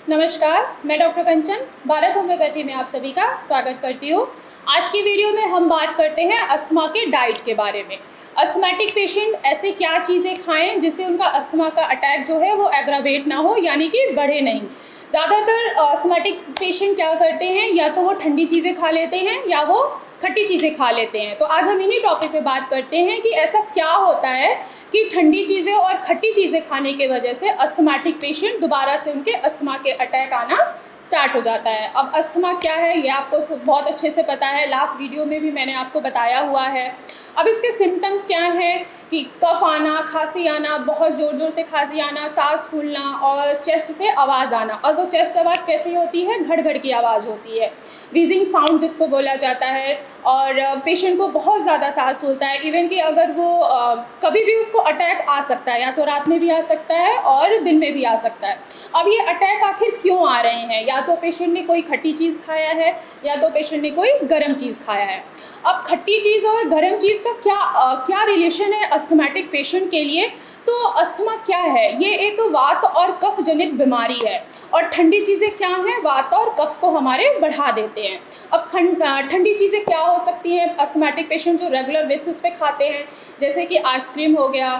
नमस्कार, मैं डॉक्टर कंचन भारत होम्योपैथी में आप सभी का स्वागत करती हूँ। आज की वीडियो में हम बात करते हैं अस्थमा के डाइट के बारे में। अस्थमैटिक पेशेंट ऐसे क्या चीज़ें खाएं जिससे उनका अस्थमा का अटैक जो है वो एग्रावेट ना हो, यानी कि बढ़े नहीं। ज़्यादातर अस्थमैटिक पेशेंट क्या करते हैं, या तो वो ठंडी चीज़ें खा लेते हैं या वो खट्टी चीज़ें खा लेते हैं। तो आज हम इन्हीं टॉपिक पे बात करते हैं कि ऐसा क्या होता है कि ठंडी चीज़ें और खट्टी चीज़ें खाने की वजह से अस्थमैटिक पेशेंट दोबारा से उनके अस्थमा के अटैक आना स्टार्ट हो जाता है। अब अस्थमा क्या है ये आपको बहुत अच्छे से पता है, लास्ट वीडियो में भी मैंने आपको बताया हुआ है। अब इसके सिम्टम्स क्या हैं कि कफ आना, खांसी आना, बहुत ज़ोर ज़ोर से खांसी आना, सांस फूलना और चेस्ट से आवाज़ आना। और वो चेस्ट आवाज़ कैसी होती है? घड़ घड़ की आवाज़ होती है, व्हीजिंग साउंड जिसको बोला जाता है। और पेशेंट को बहुत ज़्यादा सांस फूलता है। इवन कि अगर वो कभी भी उसको अटैक आ सकता है, या तो रात में भी आ सकता है और दिन में भी आ सकता है। अब ये अटैक आखिर क्यों आ रहे हैं? या तो पेशेंट ने कोई खट्टी चीज़ खाया है या तो पेशेंट ने कोई गर्म चीज़ खाया है। अब खट्टी चीज़ और गर्म चीज़ का क्या रिलेशन है अस्थमैटिक पेशेंट के लिए? तो अस्थमा क्या है? ये एक वात और कफ जनित बीमारी है। और ठंडी चीज़ें क्या हैं? वात और कफ को हमारे बढ़ा देते हैं। अब ठंडी चीज़ें क्या हो सकती हैं अस्थमैटिक पेशेंट जो रेगुलर बेसिस पे खाते हैं? जैसे कि आइसक्रीम हो गया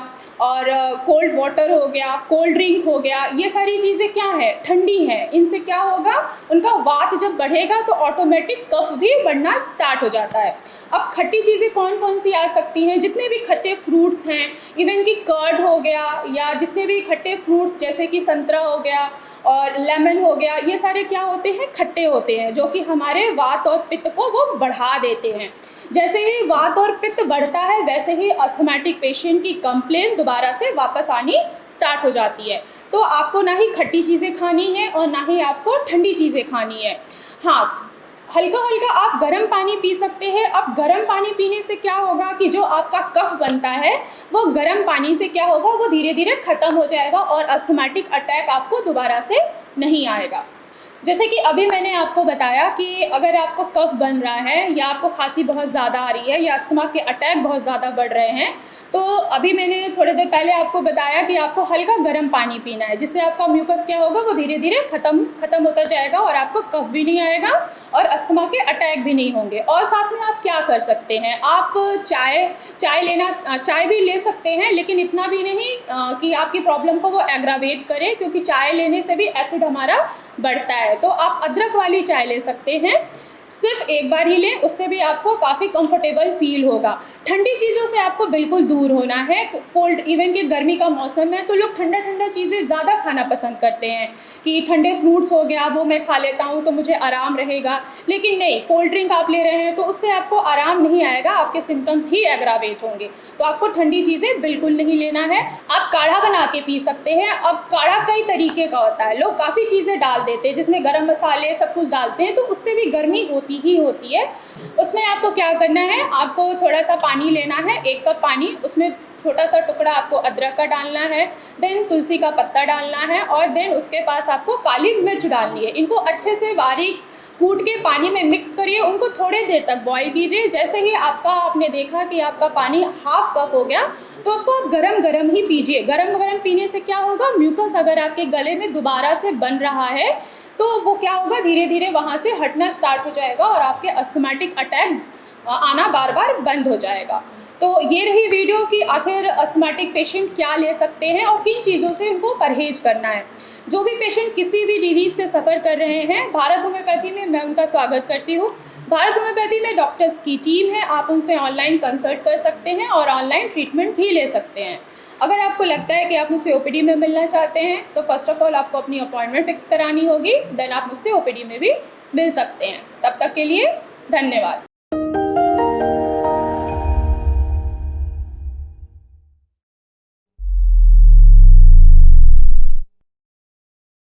और कोल्ड वाटर हो गया, कोल्ड ड्रिंक हो गया। ये सारी चीज़ें क्या है? ठंडी हैं। इनसे क्या होगा? उनका वात जब बढ़ेगा तो ऑटोमेटिक कफ भी बढ़ना स्टार्ट हो जाता है। अब खट्टी चीज़ें कौन कौन सी आ सकती हैं? जितने भी खट्टे फ्रूट्स हैं, इवन कि कर्ड हो गया, या जितने भी खट्टे फ्रूट्स जैसे कि संतरा हो गया और लेमन हो गया, ये सारे क्या होते हैं? खट्टे होते हैं, जो कि हमारे वात और पित्त को वो बढ़ा देते हैं। जैसे ही वात और पित्त बढ़ता है वैसे ही अस्थमैटिक पेशेंट की कंप्लेन दोबारा से वापस आनी स्टार्ट हो जाती है। तो आपको ना ही खट्टी चीज़ें खानी है और ना ही आपको ठंडी चीज़ें खानी है। हाँ, हल्का हल्का आप गर्म पानी पी सकते हैं। अब गर्म पानी पीने से क्या होगा कि जो आपका कफ बनता है वो गर्म पानी से क्या होगा, वो धीरे धीरे ख़त्म हो जाएगा और अस्थमैटिक अटैक आपको दोबारा से नहीं आएगा। जैसे कि अभी मैंने आपको बताया कि अगर आपको कफ बन रहा है या आपको खांसी बहुत ज़्यादा आ रही है या अस्थमा के अटैक बहुत ज़्यादा बढ़ रहे हैं, तो अभी मैंने थोड़ी देर पहले आपको बताया कि आपको हल्का गर्म पानी पीना है, जिससे आपका म्यूकस क्या होगा, वो धीरे धीरे ख़त्म होता जाएगा और आपको कफ भी नहीं आएगा और अस्थमा के अटैक भी नहीं होंगे। और साथ में आप क्या कर सकते हैं? आप चाय भी ले सकते हैं, लेकिन इतना भी नहीं कि आपकी प्रॉब्लम को वो एग्रावेट करे, क्योंकि चाय लेने से भी एसिड हमारा बढ़ता है। तो आप अदरक वाली चाय ले सकते हैं, सिर्फ एक बार ही लें, उससे भी आपको काफ़ी कंफर्टेबल फील होगा। ठंडी चीज़ों से आपको बिल्कुल दूर होना है। कोल्ड, इवन कि गर्मी का मौसम है तो लोग ठंडा ठंडा चीज़ें ज़्यादा खाना पसंद करते हैं कि ठंडे फ्रूट्स हो गया वो मैं खा लेता हूँ तो मुझे आराम रहेगा। लेकिन नहीं, कोल्ड ड्रिंक आप ले रहे हैं तो उससे आपको आराम नहीं आएगा, आपके सिम्टम्स ही एग्रावेट होंगे। तो आपको ठंडी चीज़ें बिल्कुल नहीं लेना है। आप काढ़ा बना के पी सकते हैं। अब काढ़ा कई तरीके का होता है, लोग काफ़ी चीज़ें डाल देते हैं, जिसमें गर्म मसाले सब कुछ डालते हैं, तो उससे भी गर्मी होती ही होती है। उसमें आपको क्या करना है, आपको थोड़ा सा पानी लेना है, 1 कप पानी, उसमें छोटा सा टुकड़ा आपको अदरक का डालना है, देन तुलसी का पत्ता डालना है और देन उसके पास आपको काली मिर्च डालनी है। इनको अच्छे से बारीक कूट के पानी में मिक्स करिए, उनको थोड़े देर तक बॉईल कीजिए। जैसे ही आपने देखा कि आपका पानी हाफ कप हो गया तो उसको आप गरम गरम ही पीजिए। गरम गरम पीने से क्या होगा, म्यूकस अगर आपके गले में दोबारा से बन रहा है तो वो क्या होगा, धीरे धीरे वहाँ से हटना स्टार्ट हो जाएगा और आपके अस्थमैटिक अटैक आना बार बार बंद हो जाएगा। तो ये रही वीडियो कि आखिर अस्थमैटिक पेशेंट क्या ले सकते हैं और किन चीज़ों से उनको परहेज करना है। जो भी पेशेंट किसी भी डिजीज़ से सफ़र कर रहे हैं, भारत होम्योपैथी में मैं उनका स्वागत करती हूँ। भारत होम्योपैथी में डॉक्टर्स की टीम है, आप उनसे ऑनलाइन कंसल्ट कर सकते हैं और ऑनलाइन ट्रीटमेंट भी ले सकते हैं। अगर आपको लगता है कि आप मुझसे ओपीडी में मिलना चाहते हैं तो फर्स्ट ऑफ ऑल आपको अपनी अपॉइंटमेंट फिक्स करानी होगी, देन आप मुझसे ओपीडी में भी मिल सकते हैं। तब तक के लिए धन्यवाद।